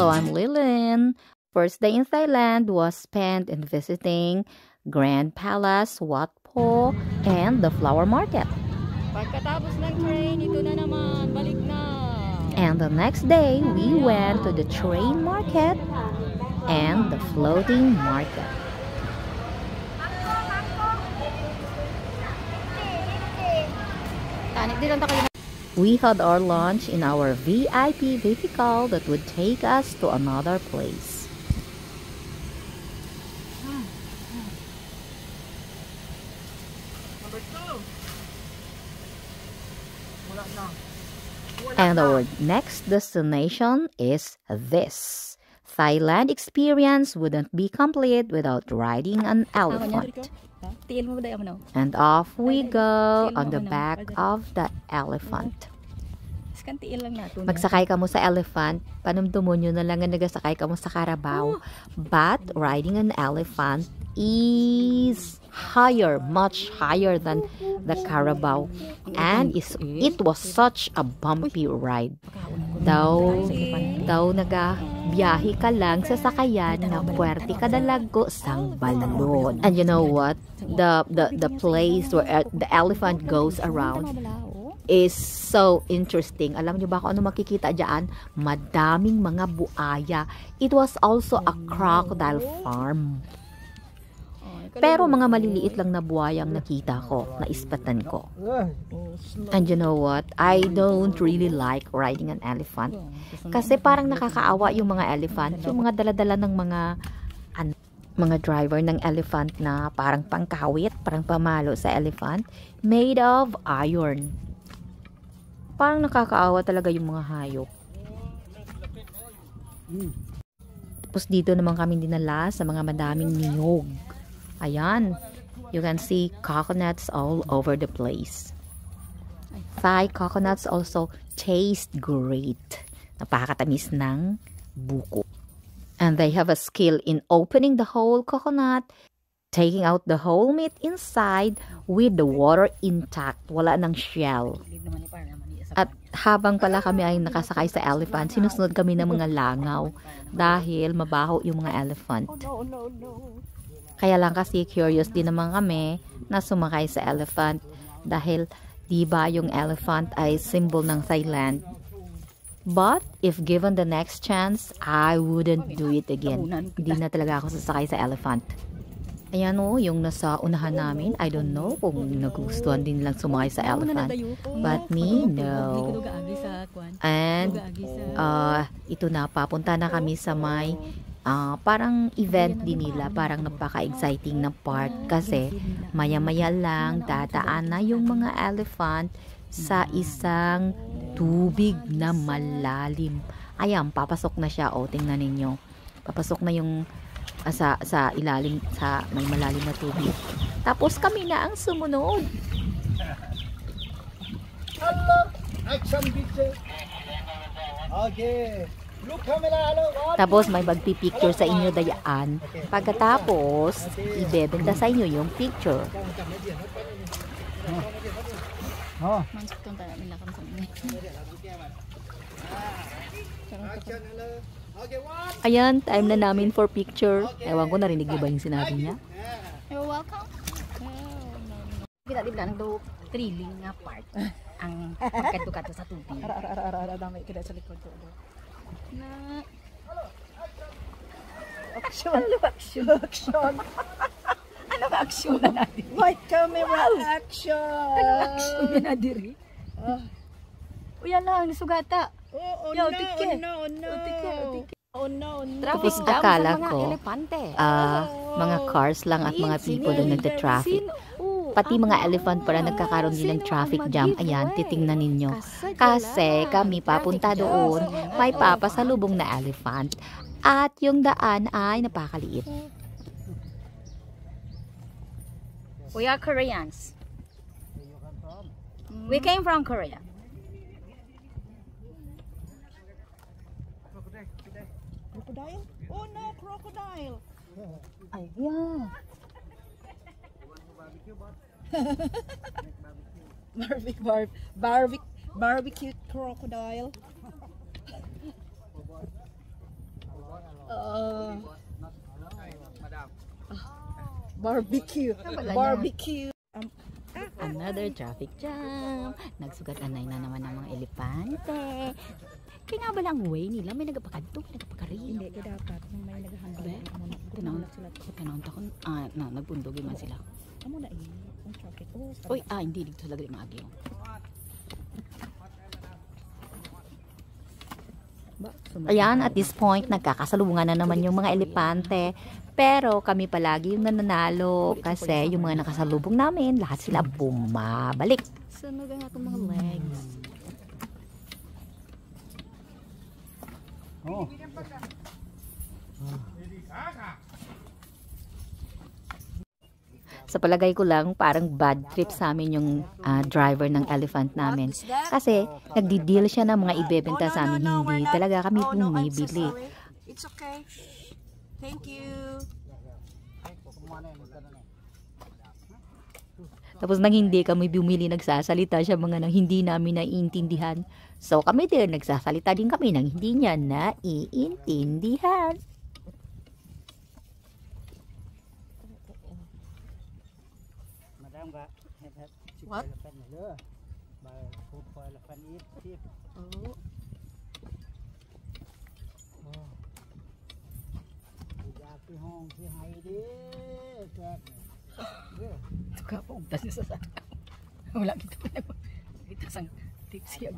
Hello, I'm Lilin. First day in Thailand was spent in visiting Grand Palace, Wat Po, and the flower market. Pagkatapos ng train, ito na naman, balik na. And the next day, we went to the train market and the floating market. We had our lunch in our VIP vehicle that would take us to another place. And our next destination is this. Thailand experience wouldn't be complete without riding an elephant. And off we go on the back of the elephant. Magsakay ka mo sa elephant, panumdumon nyo na lang na nagasakay ka mo sa Carabao. But riding an elephant is higher, much higher than the Carabao. And it was such a bumpy ride. Daw nagabiyahe ka lang sa sakayan na puwerte kadalago sang balon. And you know what? The place where the elephant goes around is so interesting. Alam niyo ba kung ano makikita diyan? Madaming mga buaya. It was also a crocodile farm. Pero mga maliliit lang na buhayang nakita ko, naispatan ko. And you know what? I don't really like riding an elephant. Kasi parang nakakaawa yung mga elephant, yung mga daladala ng mga driver ng elephant na parang pangkawit, parang pamalo sa elephant, made of iron. Parang nakakaawa talaga yung mga hayop. Tapos dito naman kami dinala sa mga madaming niyog. Ayan, you can see coconuts all over the place. Thai coconuts also taste great. Napakatamis ng buko. And they have a skill in opening the whole coconut, taking out the whole meat inside with the water intact. Wala ng shell. At habang pala kami ay nakasakay sa elephant, sinusunod kami ng mga langaw dahil mabaho yung mga elephant. Kaya lang kasi curious din naman kami na sumakay sa elephant dahil diba yung elephant ay symbol ng Thailand. But if given the next chance, I wouldn't do it again. Hindi na talaga ako sasakay sa elephant. Ayan o, yung nasa unahan namin, I don't know kung nagustuhan din lang sumakay sa elephant. But me, no. And ito na, papunta na kami sa may parang event din nila, parang napaka-exciting na part kasi maya-maya lang dadaan na yung mga elephant sa isang tubig na malalim. Ayan, papasok na siya. O, tingnan ninyo. Papasok na yung sa ilalim, sa may malalim na tubig. Tapos kami na ang sumunod. Hello, action picture. Okay. Tapos may magpipicture sa inyo dayaan. Pagkatapos, ibebenta sa inyo yung picture. Ayan, time na namin for picture. Ewan ko, narinig niyo ba yung sinabi niya? You're welcome. Kita di bilang do thrilling nga part ang pagkadukat sa tubig. Dami kita sa likod ko. Na action. Ano ba action na natin? White camera action. Ano action na diri? Uya lang sugata. Oh no. Tapos akala ko mga cars lang at mga people yung nagte-traffic. Pati mga elephant para nagkakaroon din ng traffic jam. Ayan, titingnan ninyo. Kasi kami papunta doon, may papasalubong na elephant. At yung daan ay napakaliit. We are Koreans. We came from Korea. Crocodile? Oh no, crocodile. Ay, yeah. Barbecue crocodile. Barbecue. Barbecue. Another traffic jam. Nagsugat-anay na naman ng mga elepante. Kaya nga ba lang way nila? May nagapakadto, may nagapakari. Hindi, kaya dapat kung may naghahandle muna. Tinawag ko, nagpundogi man sila. Amo na ang traffic. Uy, hindi dito talaga maagi. Ayan, at this point, nagkakasalubungan na naman yung mga elepante. Pero kami palagi yung nananalo kasi yung mga nakasalubong namin, lahat sila bumabalik. Sunog ang atong mga legs. Oh. Sa palagay ko lang, parang bad trip sa amin yung driver ng elephant namin. Kasi nagdi-deal siya ng mga ibebenta sa amin. Hindi talaga kami bumibili. It's okay. Thank you. Tapos nang hindi kami bumili, nagsasalita siya mga nang hindi namin naiintindihan. So kami din, nagsasalita din kami nang hindi niya naiintindihan. What? Tuka po, utas niya sa saka. Wala kita pa na. Kita sang tips yan.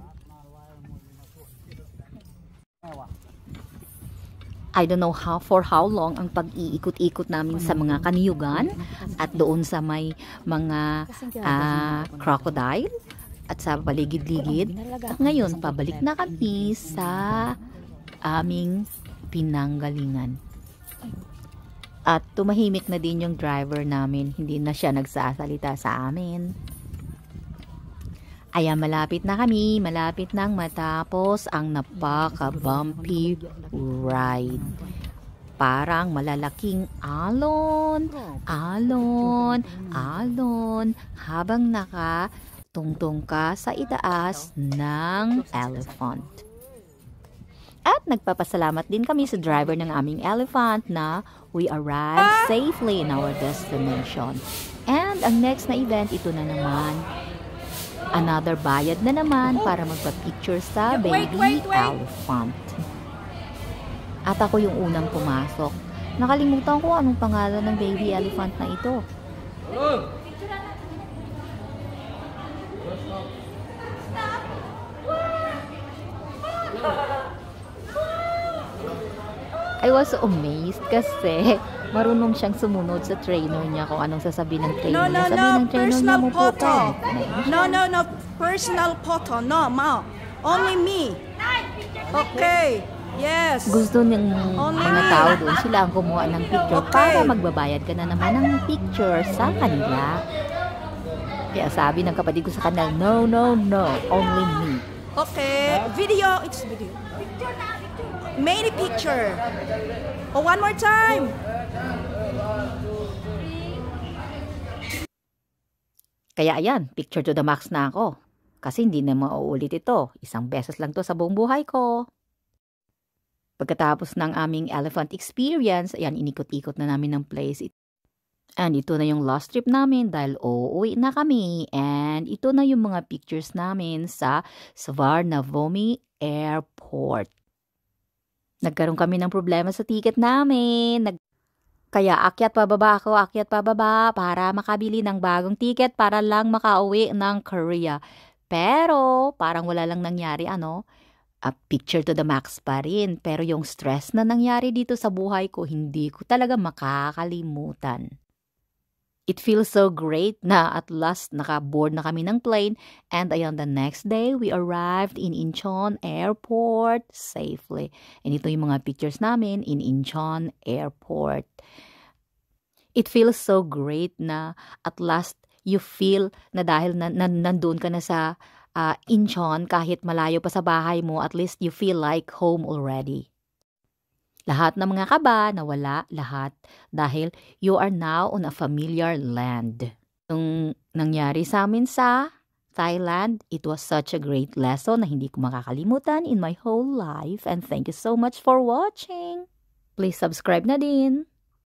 I don't know for how long ang pag-iikot-ikot namin sa mga kaniyugan at doon sa may mga crocodile at sa paligid-ligid. At ngayon, pabalik na kami sa aming pinanggalingan. At tumahimik na din yung driver namin. Hindi na siya nagsasalita sa amin. Ayan, malapit na kami. Malapit nang matapos ang napaka-bumpy ride. Parang malalaking alon, alon, alon, habang nakatungtong ka sa itaas ng elephant. At nagpapasalamat din kami sa driver ng aming elephant na we arrived safely in our destination. And ang next na event, ito na naman. Another bayad na naman para magpa-picture sa baby elephant. At ako yung unang pumasok. Nakalimutan ko anong pangalan ng baby elephant na ito. I was amazed kasi marunong siyang sumunod sa trainer niya kung anong sasabihin ng trainer niya. Sabi ng trainer niya mo po ka. No. Personal photo. No, ma. Only me. Okay. Yes. Gusto ng mga tao doon sila ang kumuha ng picture para magbabayad ka na naman ng picture sa kanila. Kaya sabi ng kapatid ko sa kanila, no, only me. Okay. Video. It's video. Many picture. Oh, one more time. Kaya ayan, picture to the max na ako. Kasi hindi na mauulit ito. Isang beses lang to sa buong buhay ko. Pagkatapos ng aming elephant experience, ayan, inikot-ikot na namin ng place. And ito na yung last trip namin dahil uuwi na kami. And ito na yung mga pictures namin sa Svarnavomi Airport. Nagkaroon kami ng problema sa ticket namin. Kaya akyat pababa para makabili ng bagong ticket para lang makauwi ng Korea. Pero parang wala lang nangyari, picture to the max pa rin. Pero yung stress na nangyari dito sa buhay ko, hindi ko talaga makakalimutan. It feels so great na at last naka-board na kami ng plane, and ayan, the next day we arrived in Incheon Airport safely. And ito yung mga pictures namin in Incheon Airport. It feels so great na at last you feel na dahil nandun ka na sa Incheon, kahit malayo pa sa bahay mo, at least you feel like home already. Lahat ng mga kaba, nawala lahat dahil you are now on a familiar land. Yung nangyari sa amin sa Thailand, it was such a great lesson na hindi ko makakalimutan in my whole life. And thank you so much for watching. Please subscribe na din.